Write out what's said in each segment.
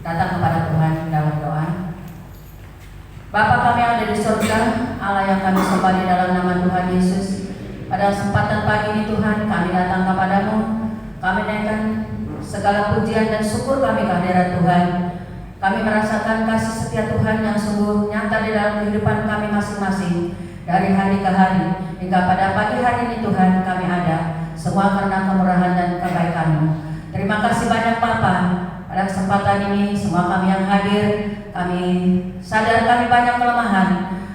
datang kepada Tuhan dalam doa. Bapa kami yang ada di surga, Allah yang kami sembah di dalam nama Tuhan Yesus. Pada kesempatan pagi ini Tuhan, kami datang kepadamu. Kami naikkan segala pujian dan syukur kami kehadirat Tuhan. Kami merasakan kasih setia Tuhan yang sungguh nyata di dalam kehidupan kami masing-masing dari hari ke hari. Hingga pada pagi hari ini Tuhan kami ada, semua karena kemurahan dan kebaikan-Mu. Terima kasih banyak Bapa. Pada kesempatan ini semua kami yang hadir, kami sadar kami banyak kelemahan,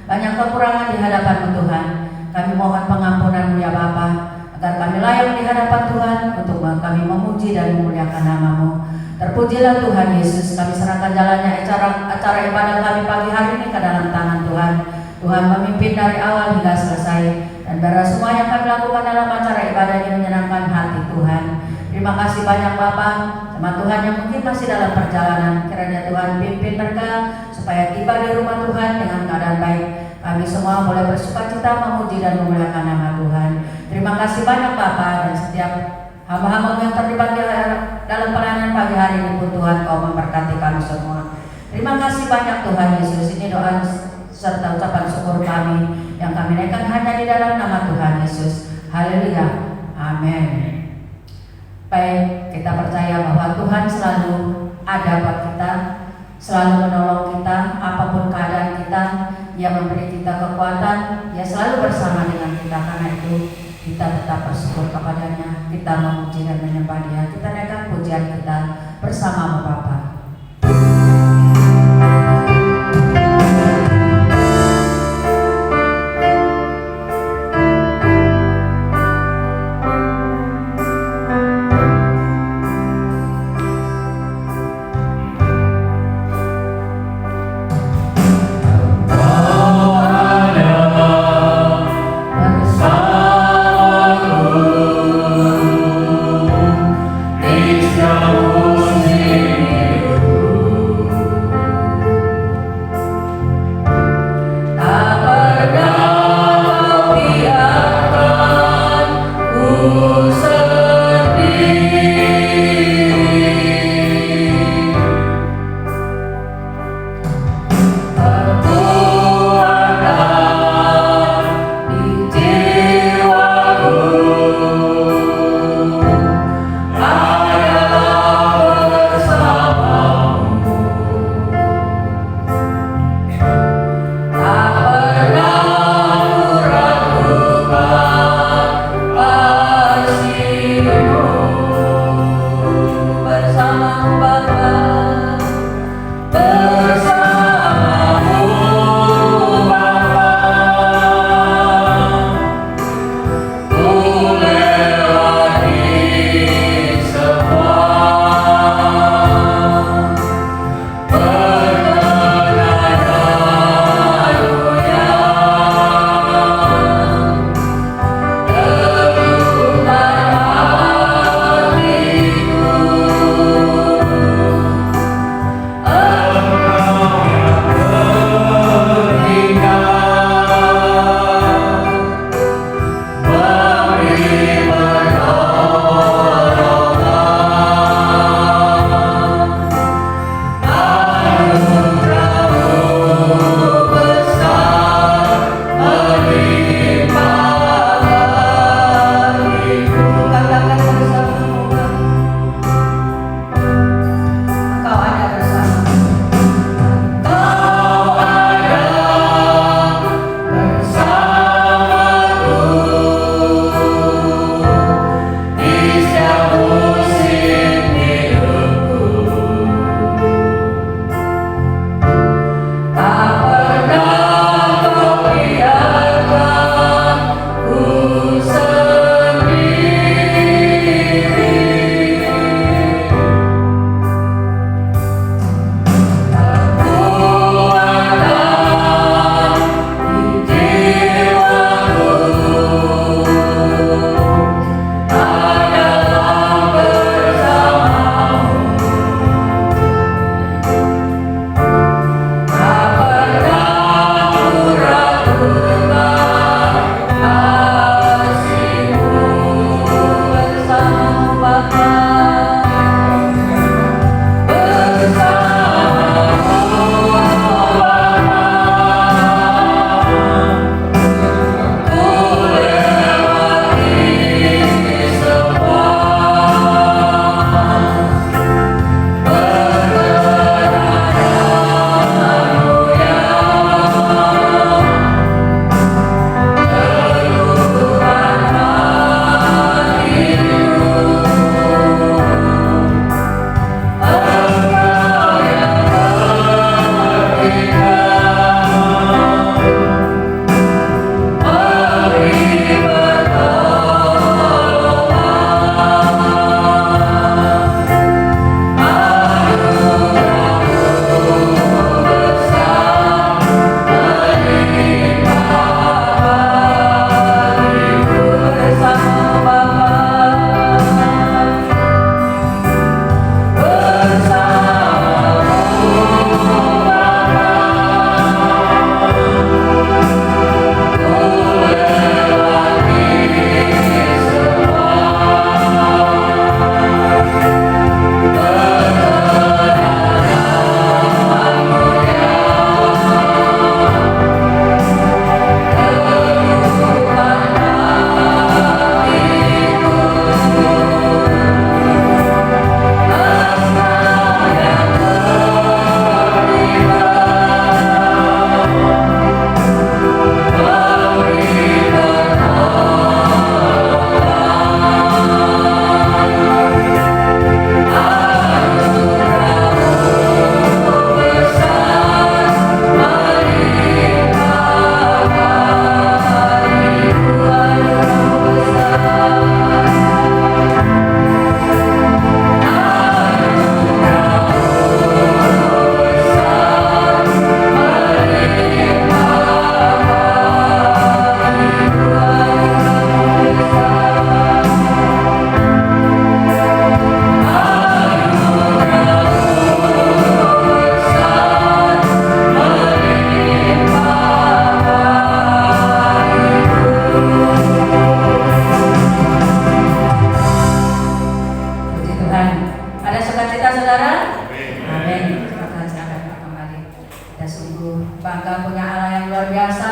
banyak kekurangan di hadapan-Mu Tuhan. Kami mohon pengampunan-Mu ya Bapa, agar kami layak di hadapan Tuhan untuk kami memuji dan memuliakan nama-Mu. Terpujilah Tuhan Yesus, kami serahkan jalannya acara ibadah kami pagi hari ini ke dalam tangan Tuhan. Tuhan memimpin dari awal hingga selesai, dan biarlah semua yang kami lakukan dalam acara ibadah ini menyenangkan hati Tuhan. Terima kasih banyak Bapak, sama Tuhan yang mungkin masih dalam perjalanan. Kiranya Tuhan pimpin mereka supaya tiba di rumah Tuhan dengan keadaan baik. Kami semua boleh bersukacita memuji dan memuliakan nama Tuhan. Terima kasih banyak Bapak, dan setiap hamba-hamba yang terlibat dalam pelayanan pagi hari ini pun Tuhan Kau memberkati kami semua. Terima kasih banyak Tuhan Yesus. Ini doa serta ucapan syukur kami yang kami naikkan hanya di dalam nama Tuhan Yesus. Haleluya. Amin. Baik, kita percaya bahwa Tuhan selalu ada buat kita, selalu menolong kita apapun keadaan kita. Dia memberi kita kekuatan, Dia selalu bersama dengan kita. Karena itu kita tetap bersyukur kepadanya, kita memuji dan menyembah Dia. Kita naikkan pujian kita bersama Bapa. Cristo, bangga punya Allah yang luar biasa,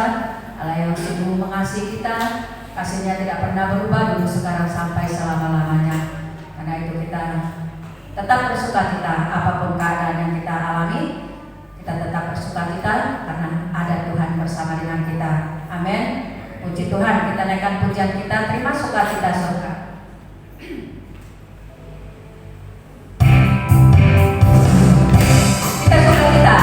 Allah yang sungguh mengasihi kita, kasihnya tidak pernah berubah dulu, sekarang, sampai selama-lamanya. Karena itu kita tetap bersukacita apapun keadaan yang kita alami, kita tetap bersukacita karena ada Tuhan bersama dengan kita. Amin. Puji Tuhan, kita naikkan pujian kita, terima sukacita surga. Kita sukacita.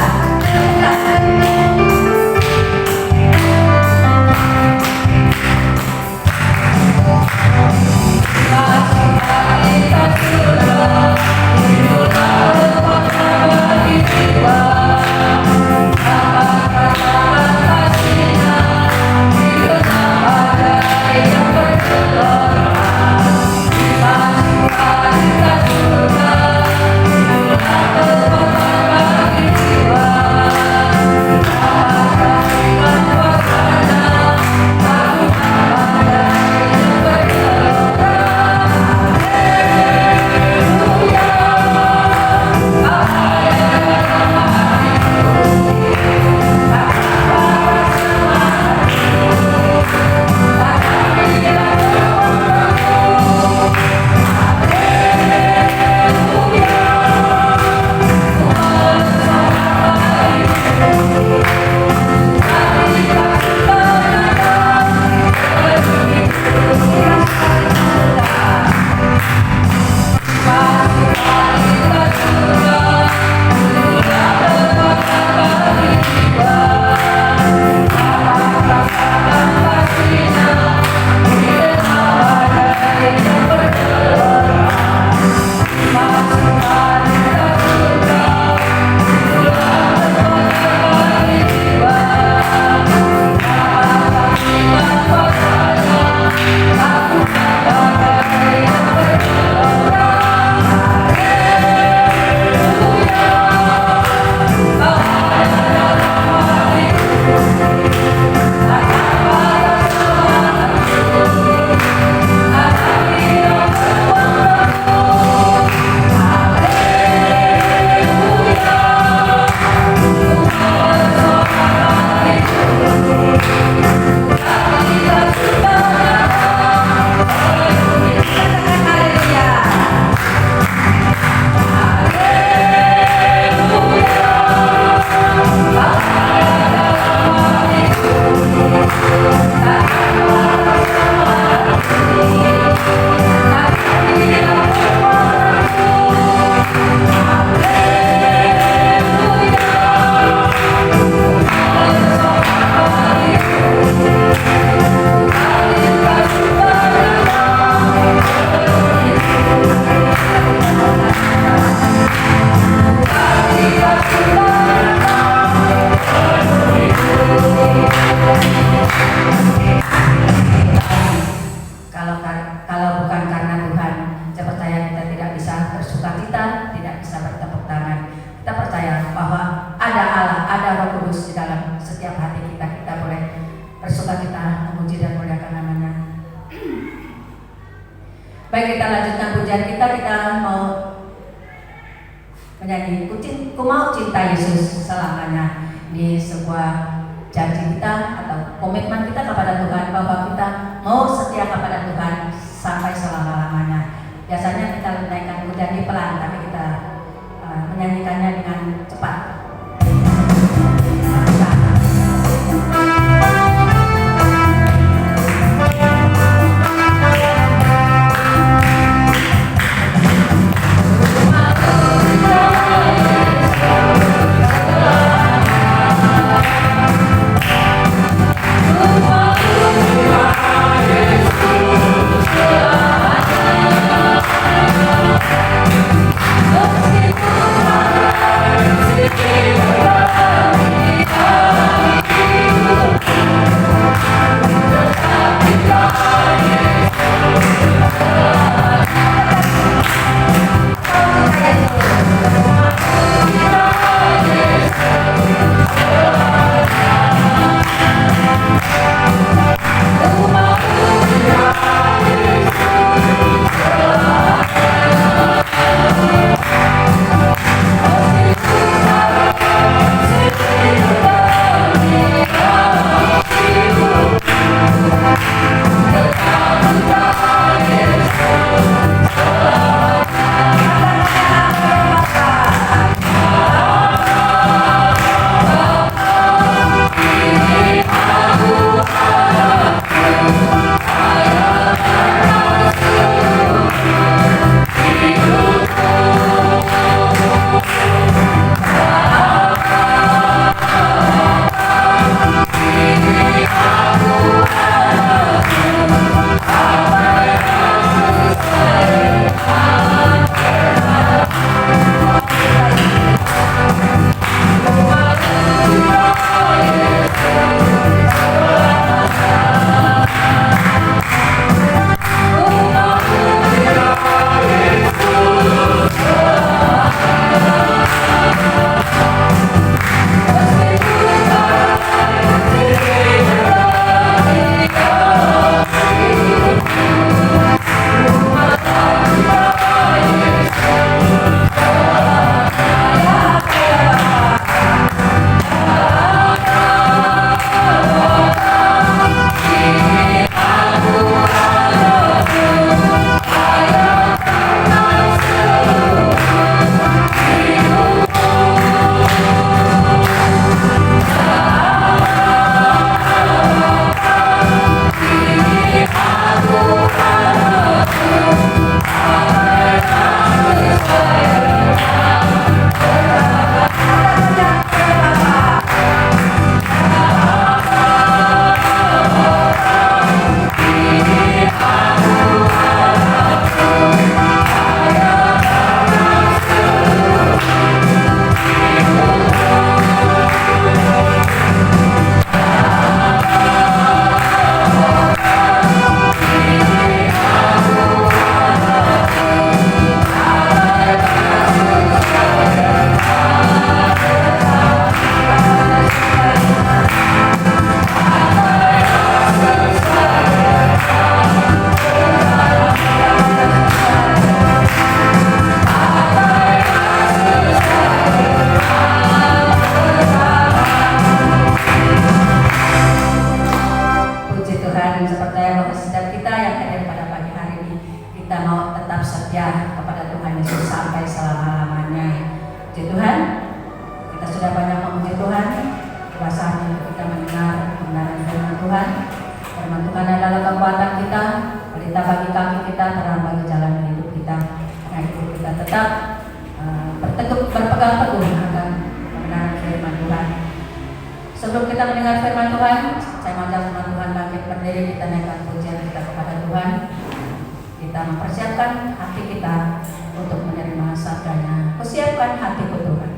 Baik, kita lanjutkan pujian kita. Kita mau menyanyi Ku Mau Cinta Yesus selamanya. Ini sebuah janji kita atau komitmen kita kepada Tuhan bahwa kita mau setia kepada Tuhan sampai selama-lamanya. Biasanya kita menaikkan pujian ini pelan, tapi kita menyanyikannya dengan cepat. Let's kita, terang bagi jalan hidup kita. Karena itu kita tetap berpegang teguh akan kebenaran firman Tuhan. Sebelum kita mendengar firman Tuhan, saya mengajak firman Tuhan bangkit berdiri, kita naikkan pujian kita kepada Tuhan. Kita mempersiapkan hati kita untuk menerima sabdanya. Persiapkan hatiku Tuhan.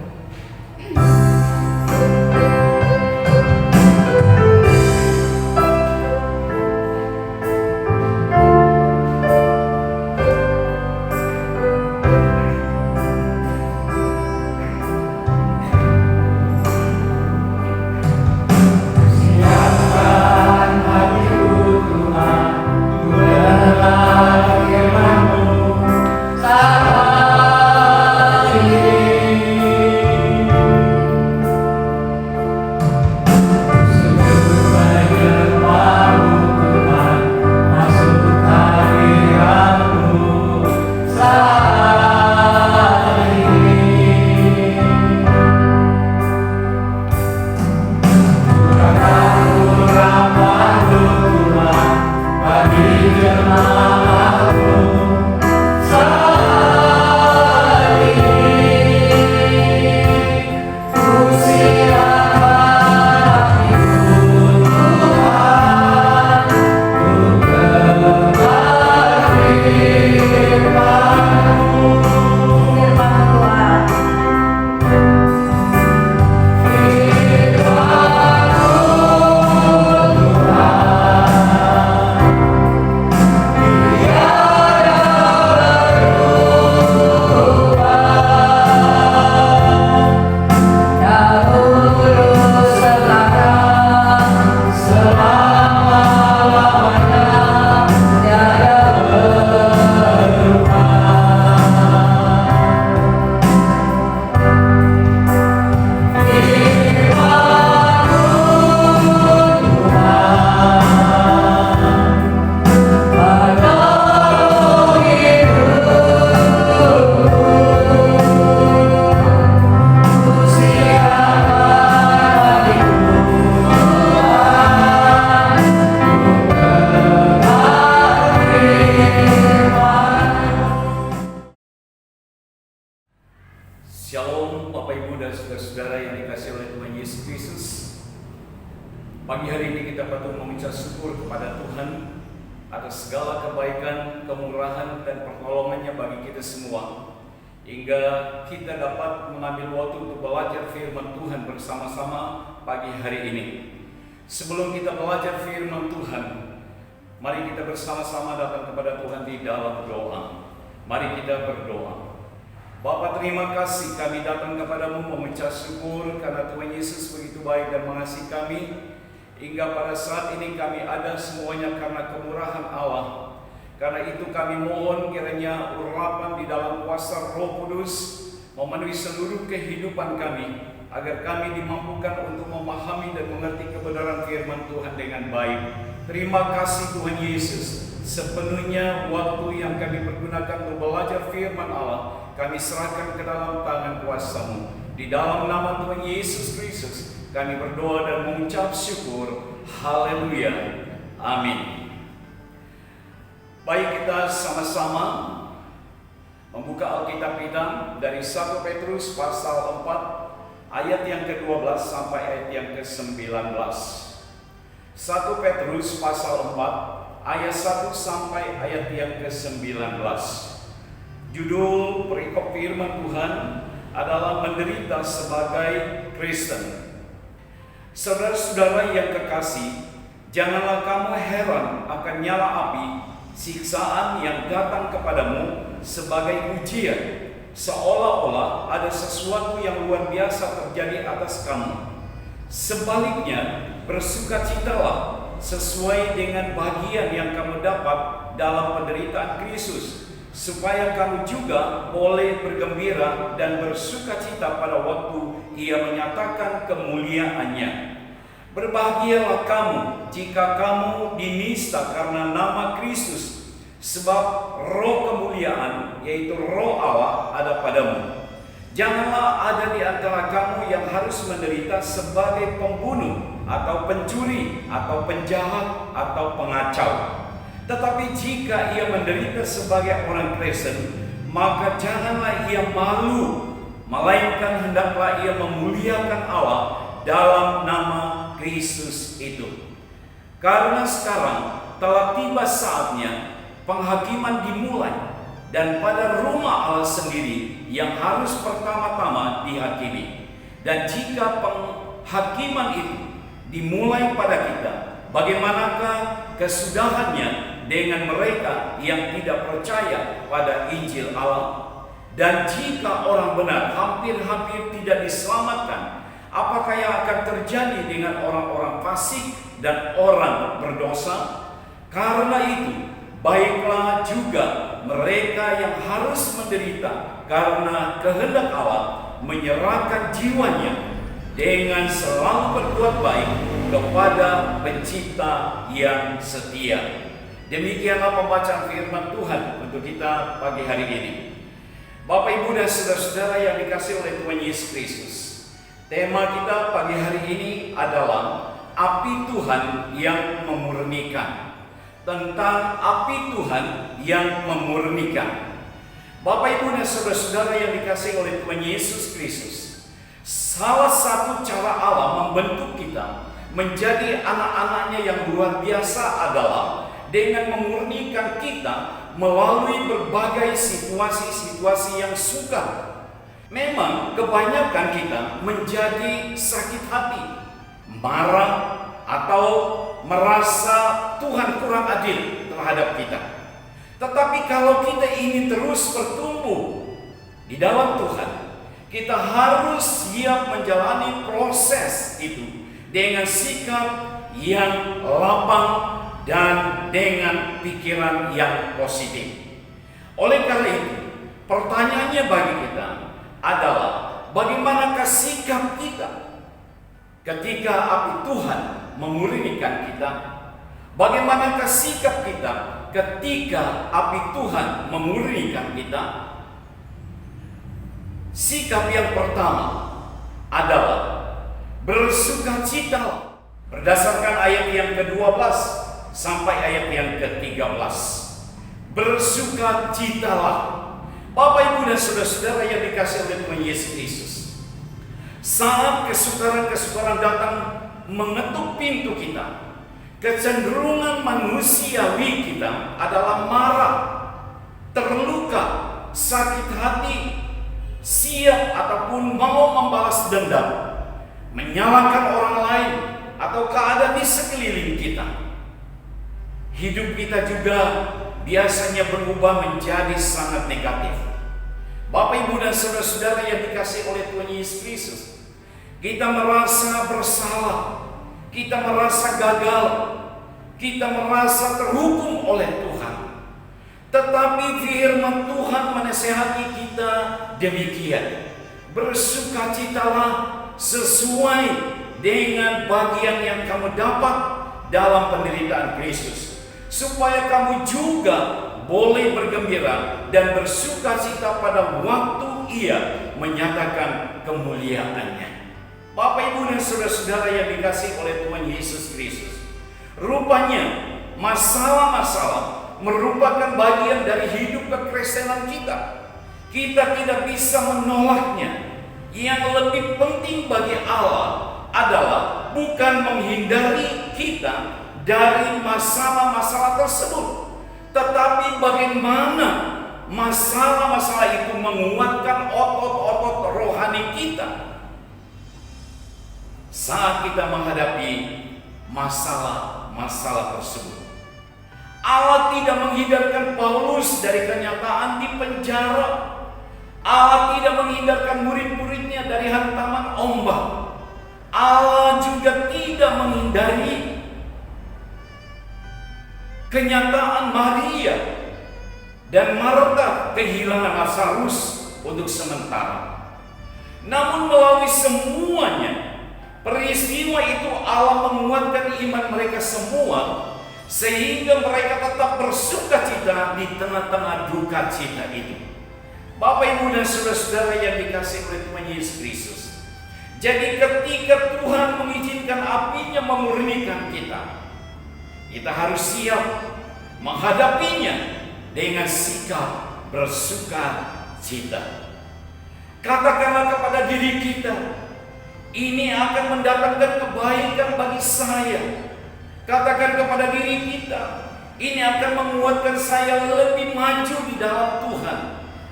Shalom Bapak Ibu dan saudara-saudara yang dikasihi oleh Tuhan Yesus Kristus. Pagi hari ini kita patut mengucap syukur kepada Tuhan atas segala kebaikan, kemurahan dan pertolongannya bagi kita semua, hingga kita dapat mengambil waktu untuk belajar firman Tuhan bersama-sama pagi hari ini. Sebelum kita belajar firman Tuhan, mari kita bersama-sama datang kepada Tuhan di dalam doa. Mari kita berdoa. Bapa, terima kasih kami datang kepadamu mengucap syukur karena Tuhan Yesus begitu baik dan mengasihi kami, hingga pada saat ini kami ada semuanya karena kemurahan Allah. Karena itu kami mohon kiranya urapan di dalam kuasa Roh Kudus memenuhi seluruh kehidupan kami, agar kami dimampukan untuk memahami dan mengerti kebenaran firman Tuhan dengan baik. Terima kasih Tuhan Yesus. Sepenuhnya waktu yang kami pergunakan untuk belajar firman Allah, kami serahkan ke dalam tangan kuasa-Mu. Di dalam nama Tuhan Yesus Kristus, kami berdoa dan mengucap syukur. Haleluya. Amin. Baik, kita sama-sama membuka Alkitab kita dari 1 Petrus pasal 4 ayat yang ke-12 sampai ayat yang ke-19. 1 Petrus pasal 4 ayat 1 sampai ayat yang ke-19. Judul perikop firman Tuhan adalah menderita sebagai Kristen. Saudara-saudara yang kekasih, janganlah kamu heran akan nyala api siksaan yang datang kepadamu sebagai ujian, seolah-olah ada sesuatu yang luar biasa terjadi atas kamu. Sebaliknya, bersukacitalah sesuai dengan bagian yang kamu dapat dalam penderitaan Kristus, supaya kamu juga boleh bergembira dan bersukacita pada waktu Ia menyatakan kemuliaannya. Berbahagialah kamu jika kamu dinista karena nama Kristus, sebab roh kemuliaan, yaitu roh Allah, ada padamu. Janganlah ada di antara kamu yang harus menderita sebagai pembunuh, atau pencuri, atau penjahat, atau pengacau. Tetapi jika ia menderita sebagai orang Kristen, maka janganlah ia malu, melainkan hendaklah ia memuliakan Allah dalam nama Kristus itu. Karena sekarang telah tiba saatnya penghakiman dimulai, dan pada rumah Allah sendiri yang harus pertama-tama dihakimi. Dan jika penghakiman itu dimulai pada kita, bagaimanakah kesudahannya dengan mereka yang tidak percaya pada Injil Allah? Dan jika orang benar hampir-hampir tidak diselamatkan, apakah yang akan terjadi dengan orang-orang fasik dan orang berdosa? Karena itu, baiklah juga mereka yang harus menderita karena kehendak Allah menyerahkan jiwanya dengan selalu berbuat baik kepada Pencipta yang setia. Demikianlah pembacaan firman Tuhan untuk kita pagi hari ini. Bapak, Ibu, dan saudara-saudara yang dikasihi oleh Tuhan Yesus Kristus, tema kita pagi hari ini adalah api Tuhan yang memurnikan. Tentang api Tuhan yang memurnikan. Bapak, Ibu, dan saudara-saudara yang dikasihi oleh Tuhan Yesus Kristus, salah satu cara Allah membentuk kita menjadi anak-anaknya yang luar biasa adalah dengan memurnikan kita melalui berbagai situasi-situasi yang sukar. Memang kebanyakan kita menjadi sakit hati, marah, atau merasa Tuhan kurang adil terhadap kita. Tetapi kalau kita ingin terus bertumbuh di dalam Tuhan, kita harus siap menjalani proses itu dengan sikap yang lapang dan dengan pikiran yang positif. Oleh karena itu, pertanyaannya bagi kita adalah bagaimanakah sikap kita ketika api Tuhan memurnikan kita? Bagaimanakah sikap kita ketika api Tuhan memurnikan kita? Sikap yang pertama adalah bersukacita. Berdasarkan ayat yang ke-12 sampai ayat yang ke-13. Bersukacitalah. Bapak, Ibu, dan saudara-saudara yang dikasihi oleh Tuhan Yesus Kristus, saat kesukaran-kesukaran datang mengetuk pintu kita, kecenderungan manusiawi kita adalah marah, terluka, sakit hati, siap ataupun mau membalas dendam, menyalahkan orang lain atau keadaan di sekeliling kita. Hidup kita juga biasanya berubah menjadi sangat negatif. Bapak, Ibu, dan saudara-saudara yang dikasihi oleh Tuhan Yesus Kristus, kita merasa bersalah, kita merasa gagal, kita merasa terhukum oleh Tuhan. Tetapi firman Tuhan menasihati kita demikian. Bersukacitalah sesuai dengan bagian yang kamu dapat dalam penderitaan Kristus, supaya kamu juga boleh bergembira dan bersukacita pada waktu Ia menyatakan kemuliaannya. Bapak, Ibu, dan saudara-saudara yang dikasihi oleh Tuhan Yesus Kristus, rupanya masalah-masalah merupakan bagian dari hidup kekristenan kita. Kita tidak bisa menolaknya. Yang lebih penting bagi Allah adalah bukan menghindari kita dari masalah-masalah tersebut, tetapi bagaimana masalah-masalah itu menguatkan otot-otot rohani kita saat kita menghadapi masalah-masalah tersebut. Allah tidak menghindarkan Paulus dari kenyataan di penjara. Allah tidak menghindarkan murid-muridnya dari hantaman ombak. Allah juga tidak menghindari kenyataan Maria dan Marta kehilangan Lazarus untuk sementara. Namun melalui semuanya, peristiwa itu Allah menguatkan iman mereka semua, sehingga mereka tetap bersukacita di tengah-tengah duka cita itu. Bapak, Ibu, dan saudara-saudara yang dikasihi oleh Tuhan Yesus Kristus, jadi ketika Tuhan mengizinkan apinya memurnikan kita, kita harus siap menghadapinya dengan sikap bersuka cita. Katakanlah kepada diri kita, ini akan mendatangkan kebaikan bagi saya. Katakan kepada diri kita, ini akan menguatkan saya lebih maju di dalam Tuhan,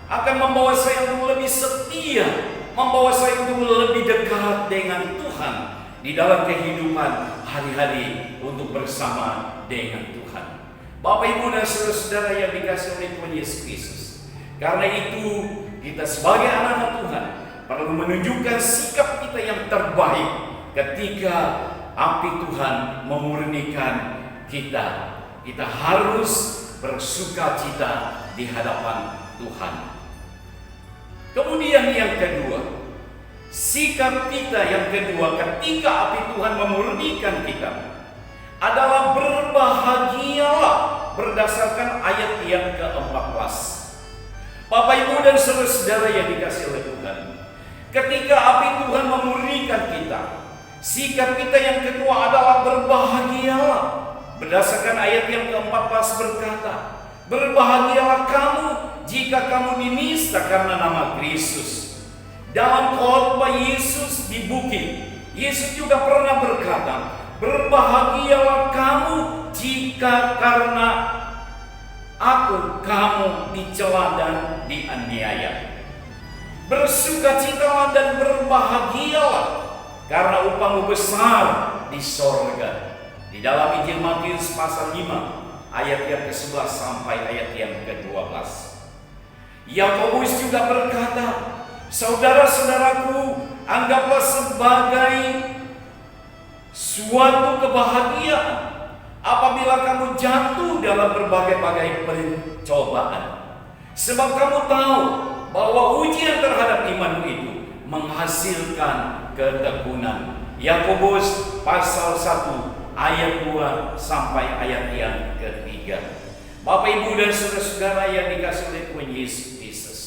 akan membawa saya untuk lebih setia, membawa saya untuk lebih dekat dengan Tuhan di dalam kehidupan hari-hari untuk bersama dengan Tuhan. Bapak, Ibu, dan saudara-saudara yang dikasihi oleh Tuhan Yesus Kristus, karena itu kita sebagai anak-anak Tuhan perlu menunjukkan sikap kita yang terbaik ketika api Tuhan memurnikan kita. Kita harus bersuka cita di hadapan Tuhan. Kemudian yang kedua, sikap kita yang kedua ketika api Tuhan memurnikan kita adalah berbahagialah berdasarkan ayat yang ke-14. Bapak, Ibu, dan saudara-saudara yang dikasihi oleh Tuhan, ketika api Tuhan memurnikan kita, sikap kita yang kedua adalah berbahagialah. Berdasarkan ayat yang ke-14 berkata, berbahagialah kamu jika kamu dinista karena nama Kristus. Dalam khotbah Yesus di bukit, Yesus juga pernah berkata, berbahagialah kamu jika karena aku kamu dicela dan dianiaya. Bersukacitalah dan berbahagialah karena upahmu besar di sorga. Di dalam Injil Matius pasal 5 ayat yang ke-11 sampai ayat yang ke-12. Yakobus juga berkata, saudara-saudaraku, anggaplah sebagai suatu kebahagiaan apabila kamu jatuh dalam berbagai-bagai pencobaan. Sebab kamu tahu bahwa ujian terhadap imanmu itu menghasilkan ketekunan. Yakobus pasal 1 ayat 2 sampai ayat yang ke-3. Bapak, Ibu, dan saudara-saudara yang dikasihi oleh Tuhan Yesus Kristus,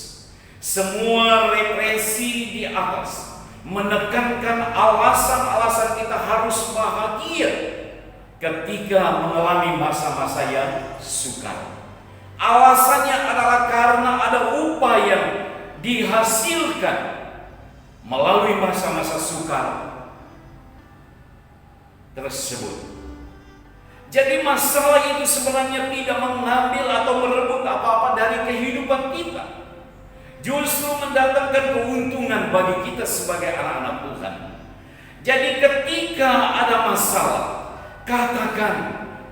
semua represi di atas menekankan alasan-alasan kita harus bahagia ketika mengalami masa-masa yang sukar. Alasannya adalah karena ada upah yang dihasilkan melalui masa-masa sukar tersebut. Jadi masalah itu sebenarnya tidak mengambil atau merebut apa-apa dari kehidupan kita. Justru mendatangkan keuntungan bagi kita sebagai anak-anak Tuhan. Jadi ketika ada masalah, katakan,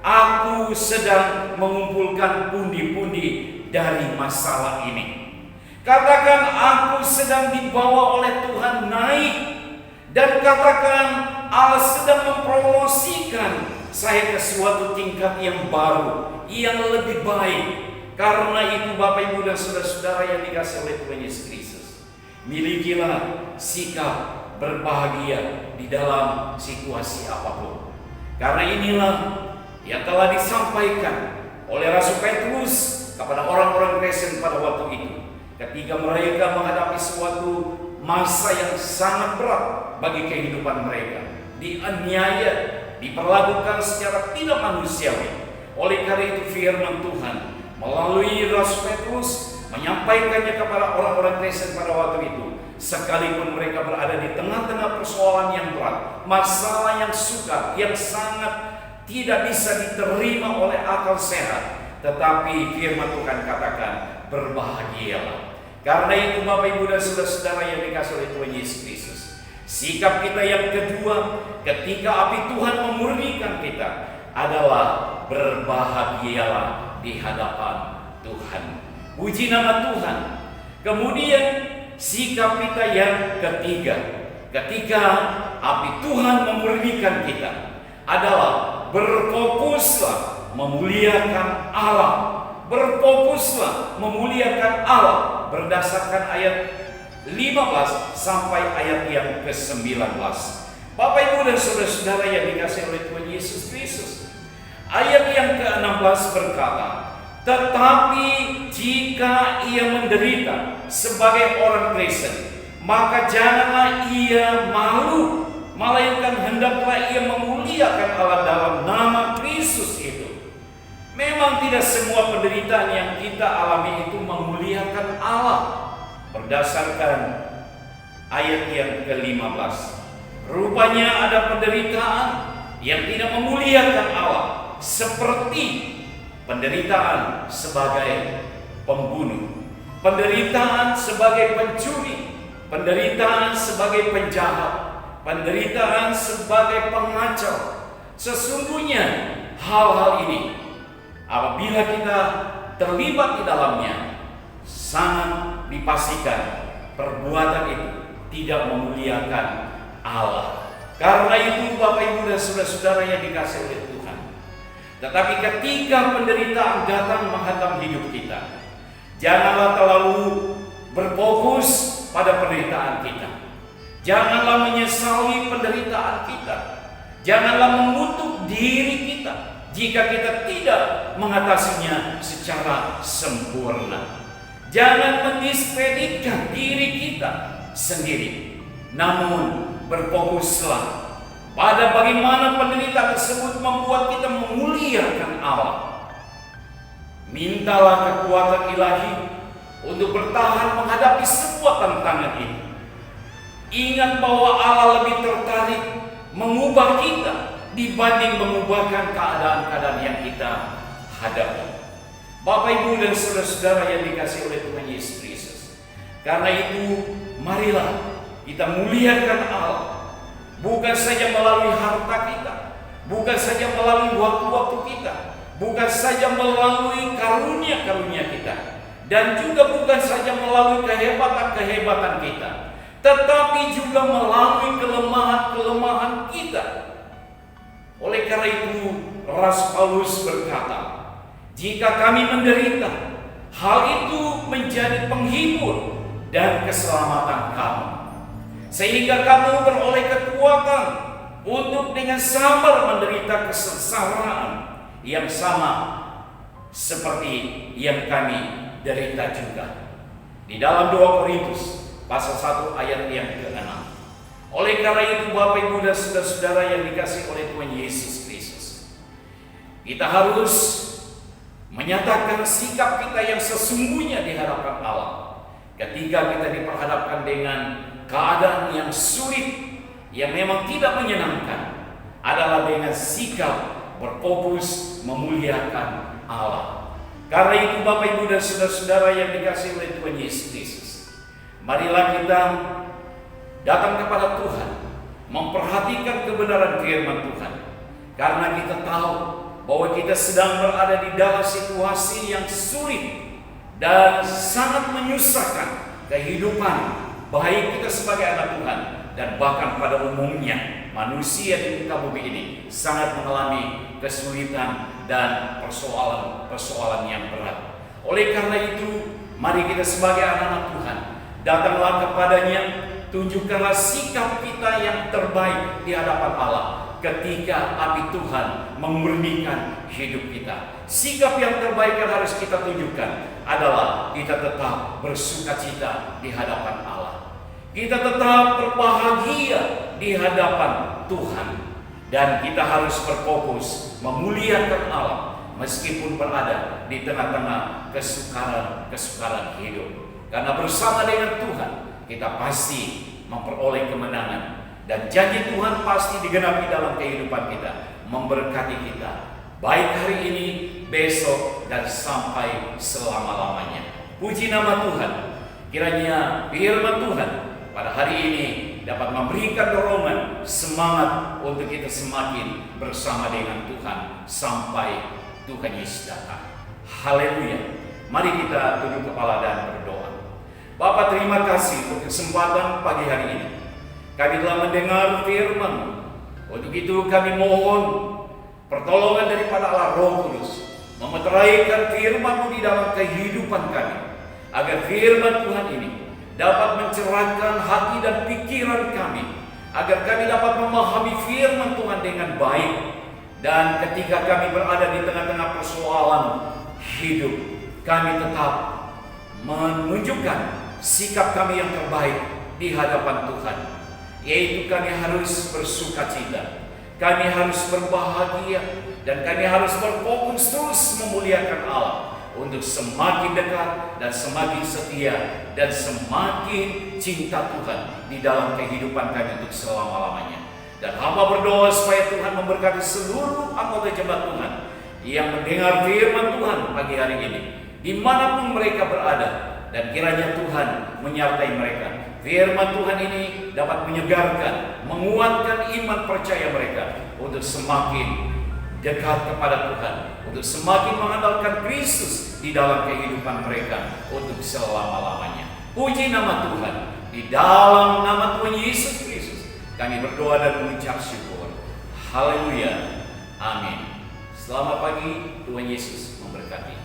aku sedang mengumpulkan pundi-pundi dari masalah ini. Katakan, aku sedang dibawa oleh Tuhan naik. Dan katakan, Allah sedang mempromosikan saya ke suatu tingkat yang baru, yang lebih baik. Karena itu Bapak, Ibu, dan saudara-saudara yang dikasihi oleh Tuhan Yesus Kristus, milikilah sikap berbahagia di dalam situasi apapun. Karena inilah yang telah disampaikan oleh Rasul Petrus kepada orang-orang Kristen pada waktu itu, ketika mereka menghadapi suatu masa yang sangat berat bagi kehidupan mereka, dianiaya, diperlakukan secara tidak manusiawi. Oleh karena itu firman Tuhan melalui Rasul Petrus menyampaikannya kepada orang-orang Kristen pada waktu itu, sekalipun mereka berada di tengah-tengah persoalan yang berat, masalah yang sukar, yang sangat tidak bisa diterima oleh akal sehat, tetapi firman Tuhan katakan, berbahagialah. Karena itu Bapak, Ibu, dan saudara-saudara yang dikasihi oleh Tuhan Yesus Kristus, sikap kita yang kedua ketika api Tuhan memurnikan kita adalah berbahagialah di hadapan Tuhan. Puji nama Tuhan. Kemudian sikap kita yang ketiga ketika api Tuhan memurnikan kita adalah berfokuslah memuliakan Allah. Berfokuslah memuliakan Allah berdasarkan ayat 15 sampai ayat yang ke-19. Bapak, Ibu, dan saudara-saudara yang dikasihi oleh Tuhan Yesus Kristus, ayat yang ke-16 berkata, tetapi jika ia menderita sebagai orang Kristen, maka janganlah ia malu, melainkan hendaklah ia memuliakan Allah dalam nama Kristus itu. Memang tidak semua penderitaan yang kita alami itu memuliakan Allah. Berdasarkan ayat yang ke-15, rupanya ada penderitaan yang tidak memuliakan Allah, seperti penderitaan sebagai pembunuh, penderitaan sebagai pencuri, penderitaan sebagai penjahat, penderitaan sebagai pengacau. Sesungguhnya hal-hal ini, apabila kita terlibat di dalamnya, sangat dipastikan perbuatan itu tidak memuliakan Allah. Karena itu Bapak Ibu dan saudara-saudara yang dikasihi oleh Tuhan, tetapi ketika penderitaan datang menghantam hidup kita, janganlah terlalu berfokus pada penderitaan kita. Janganlah menyesali penderitaan kita. Janganlah mengutuk diri kita jika kita tidak mengatasinya secara sempurna. Jangan mendiskreditkan diri kita sendiri, namun berfokuslah pada bagaimana penderitaan tersebut membuat kita memuliakan Allah. Mintalah kekuatan ilahi untuk bertahan menghadapi sebuah tantangan ini. Ingat bahwa Allah lebih tertarik mengubah kita dibanding mengubahkan keadaan-keadaan yang kita hadapi. Bapak, Ibu, dan saudara-saudara yang dikasihi oleh Tuhan Yesus Kristus, karena itu marilah kita muliakan Allah, bukan saja melalui harta kita, bukan saja melalui waktu-waktu kita, bukan saja melalui karunia-karunia kita, dan juga bukan saja melalui kehebatan-kehebatan kita, tetapi juga melalui kelemahan-kelemahan kita. Oleh karena itu, Rasul Paulus berkata, jika kami menderita, hal itu menjadi penghibur dan keselamatan kamu, sehingga kamu beroleh kekuatan untuk dengan sabar menderita kesengsaraan yang sama seperti yang kami derita juga. Di dalam 2 Korintus pasal 1 ayat yang ke-6. Oleh karena itu Bapak, Ibu, dan saudara-saudara yang dikasihi oleh Tuhan Yesus Kristus, kita harus menyatakan sikap kita yang sesungguhnya di hadapan Allah. Ketika kita diperhadapkan dengan keadaan yang sulit, yang memang tidak menyenangkan, adalah dengan sikap berfokus memuliakan Allah. Karena itu Bapak, Ibu, dan saudara-saudara yang dikasihi oleh Tuhan Yesus Kristus, marilah kita datang kepada Tuhan, memperhatikan kebenaran firman Tuhan, karena kita tahu bahwa kita sedang berada di dalam situasi yang sulit dan sangat menyusahkan kehidupan baik kita sebagai anak Tuhan dan bahkan pada umumnya manusia di muka bumi ini sangat mengalami kesulitan dan persoalan-persoalan yang berat. Oleh karena itu, mari kita sebagai anak-anak Tuhan datanglah kepadanya, tunjukkanlah sikap kita yang terbaik di hadapan Allah ketika api Tuhan memurnikan hidup kita. Sikap yang terbaik yang harus kita tunjukkan adalah kita tetap bersukacita di hadapan Allah. Kita tetap berbahagia di hadapan Tuhan. Dan kita harus berfokus memuliakan Allah meskipun berada di tengah-tengah kesukaran hidup. Karena bersama dengan Tuhan kita pasti memperoleh kemenangan. Dan janji Tuhan pasti digenapi dalam kehidupan kita, memberkati kita, baik hari ini, besok, dan sampai selama-lamanya. Puji nama Tuhan. Kiranya firman Tuhan pada hari ini dapat memberikan dorongan, semangat untuk kita semakin bersama dengan Tuhan sampai Tuhan Yesus datang. Haleluya. Mari kita tunduk kepala dan berdoa. Bapa, terima kasih untuk kesempatan pagi hari ini. Kami telah mendengar firman. Untuk itu kami mohon pertolongan daripada Allah Roh Kudus, memeteraikan firman-Mu di dalam kehidupan kami, agar firman Tuhan ini dapat mencerahkan hati dan pikiran kami, agar kami dapat memahami firman Tuhan dengan baik. Dan ketika kami berada di tengah-tengah persoalan hidup, kami tetap menunjukkan sikap kami yang terbaik di hadapan Tuhan, yaitu kami harus bersukacita. Kami harus berbahagia dan kami harus berfokus terus memuliakan Allah untuk semakin dekat dan semakin setia dan semakin cinta Tuhan di dalam kehidupan kami untuk selama-lamanya. Dan hamba berdoa supaya Tuhan memberkati seluruh anggota jemaat Tuhan yang mendengar firman Tuhan pagi hari ini, dimanapun mereka berada, dan kiranya Tuhan menyertai mereka. Firman Tuhan ini dapat menyegarkan, menguatkan iman percaya mereka untuk semakin dekat kepada Tuhan, untuk semakin mengandalkan Kristus di dalam kehidupan mereka untuk selama-lamanya. Puji nama Tuhan. Di dalam nama Tuhan Yesus Kristus kami berdoa dan mengucap syukur. Haleluya. Amin. Selamat pagi, Tuhan Yesus memberkati.